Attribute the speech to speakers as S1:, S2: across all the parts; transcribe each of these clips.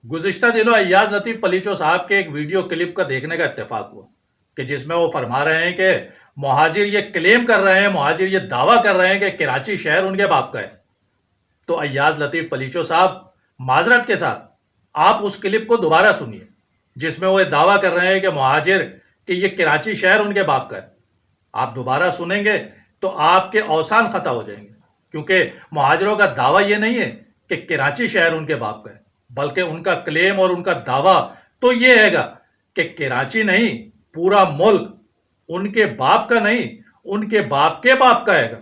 S1: गुज़िश्ता दिनों अय्याज लतीफ़ पलीचो साहब के एक वीडियो क्लिप का देखने का इत्तेफाक हुआ कि जिसमें वो फरमा रहे हैं कि मुहाजिर ये क्लेम कर रहे हैं, मुहाजिर ये दावा कर रहे हैं कि कराची शहर उनके बाप का है। तो अय्याज लतीफ़ पलीचो साहब, माजरत के साथ आप उस क्लिप को दोबारा सुनिए जिसमें वो दावा कर रहे हैं कि मुहाजिर कि ये कराची शहर उनके बाप का है। आप दोबारा सुनेंगे तो आपके औसान खता हो जाएंगे, क्योंकि मुहाजिरों का दावा ये नहीं है कि कराची शहर उनके बाप का है, बल्कि उनका क्लेम और उनका दावा तो ये हैगा कि कराची नहीं, पूरा मुल्क उनके बाप का नहीं, उनके बाप के बाप का हैगा,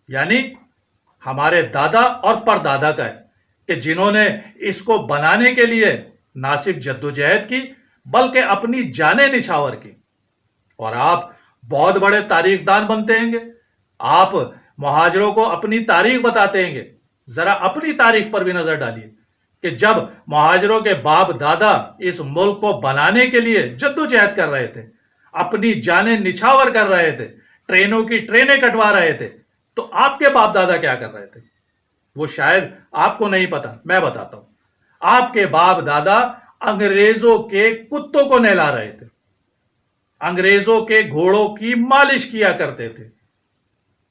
S1: यानी हमारे दादा और परदादा का है, कि जिन्होंने इसको बनाने के लिए ना सिर्फ जद्दोजहद की बल्कि अपनी जानें निछावर की। और आप बहुत बड़े तारीखदान बनते हैंगे, आप मुहाजिरों को अपनी तारीख बताते हैंगे। जरा अपनी तारीख पर भी नजर डालिए कि जब मुहाजिरों के बाप दादा इस मुल्क को बनाने के लिए जद्दोजहद कर रहे थे, अपनी जानें निछावर कर रहे थे, ट्रेनों की ट्रेनें कटवा रहे थे, तो आपके बाप दादा क्या कर रहे थे वो शायद आपको नहीं पता, मैं बताता हूं। आपके बाप दादा अंग्रेजों के कुत्तों को नहला रहे थे, अंग्रेजों के घोड़ों की मालिश किया करते थे।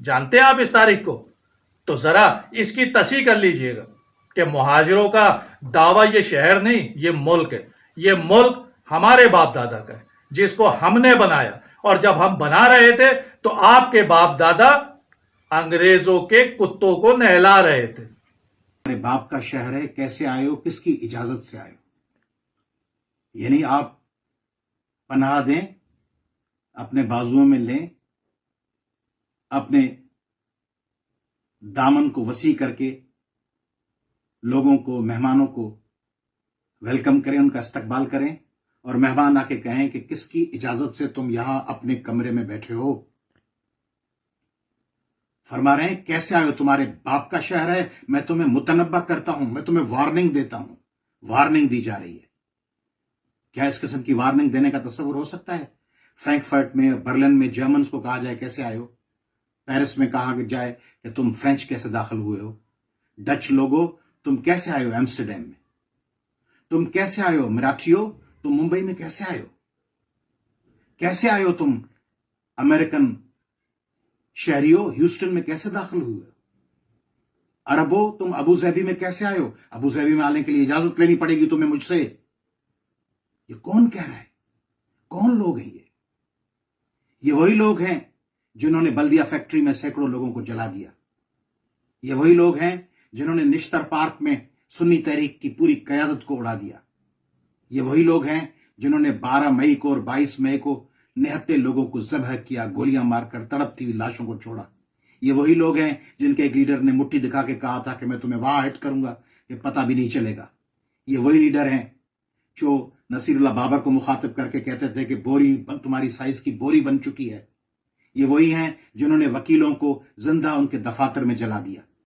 S1: जानते हैं आप इस तारीख को? तो जरा इसकी तस्हीह कर लीजिएगा कि मुहाजिरों का दावा ये शहर नहीं, ये मुल्क है। ये मुल्क हमारे बाप दादा का है, जिसको हमने बनाया, और जब हम बना रहे थे तो आपके बाप दादा अंग्रेजों के कुत्तों को नहला रहे थे।
S2: हमारे बाप का शहर है, कैसे आए हो, किसकी इजाजत से आए हो? यानी आप पनाह दें, अपने बाजुओं में लें, अपने दामन को वसी करके लोगों को, मेहमानों को वेलकम करें, उनका इस्तकबाल करें, और मेहमान आके कहें कि किसकी इजाजत से तुम यहां अपने कमरे में बैठे हो। फरमा रहे हैं कैसे आए हो, तुम्हारे बाप का शहर है। मैं तुम्हें मुतनब्बा करता हूं, मैं तुम्हें वार्निंग देता हूं। वार्निंग दी जा रही है। क्या इस किस्म की वार्निंग देने का तस्वुर हो सकता है? फ्रैंकफर्ट में, बर्लिन में जर्मन्स को कहा जाए कैसे आए हो, पेरिस में कहा जाए कि तुम फ्रेंच कैसे दाखिल हुए हो, डच लोगो तुम कैसे आए हो एम्स्टरडैम में, तुम कैसे आए हो मराठियों, तुम मुंबई में कैसे आए हो, कैसे आए हो तुम अमेरिकन शहरियों, ह्यूस्टन में कैसे दाखिल हुए हो, अरबों तुम अबू ज़ैबी में कैसे आए हो, अबू ज़ैबी में आने के लिए इजाजत लेनी पड़ेगी तुम्हें मुझसे। ये कौन कह रहा है? कौन लोग हैं ये वही लोग हैं जिन्होंने बल्दिया फैक्ट्री में सैकड़ों लोगों को जला दिया। ये वही लोग हैं जिन्होंने निश्तर पार्क में सुन्नी तहरीक की पूरी कयादत को उड़ा दिया। ये वही लोग हैं जिन्होंने 12 मई को और 22 मई को निहत्ते लोगों को ज़ब्ह किया, गोलियां मारकर तड़पती हुई लाशों को छोड़ा। ये वही लोग हैं जिनके एक लीडर ने मुट्ठी दिखा के कहा था कि मैं तुम्हें वहां हिट करूंगा, ये पता भी नहीं चलेगा। ये वही लीडर हैं जो नसीरुल्लाह बाबर को मुखातिब करके कहते थे कि बोरी तुम्हारी साइज की बोरी बन चुकी है। ये वही हैं जिन्होंने वकीलों को जिंदा उनके दफातर में जला दिया।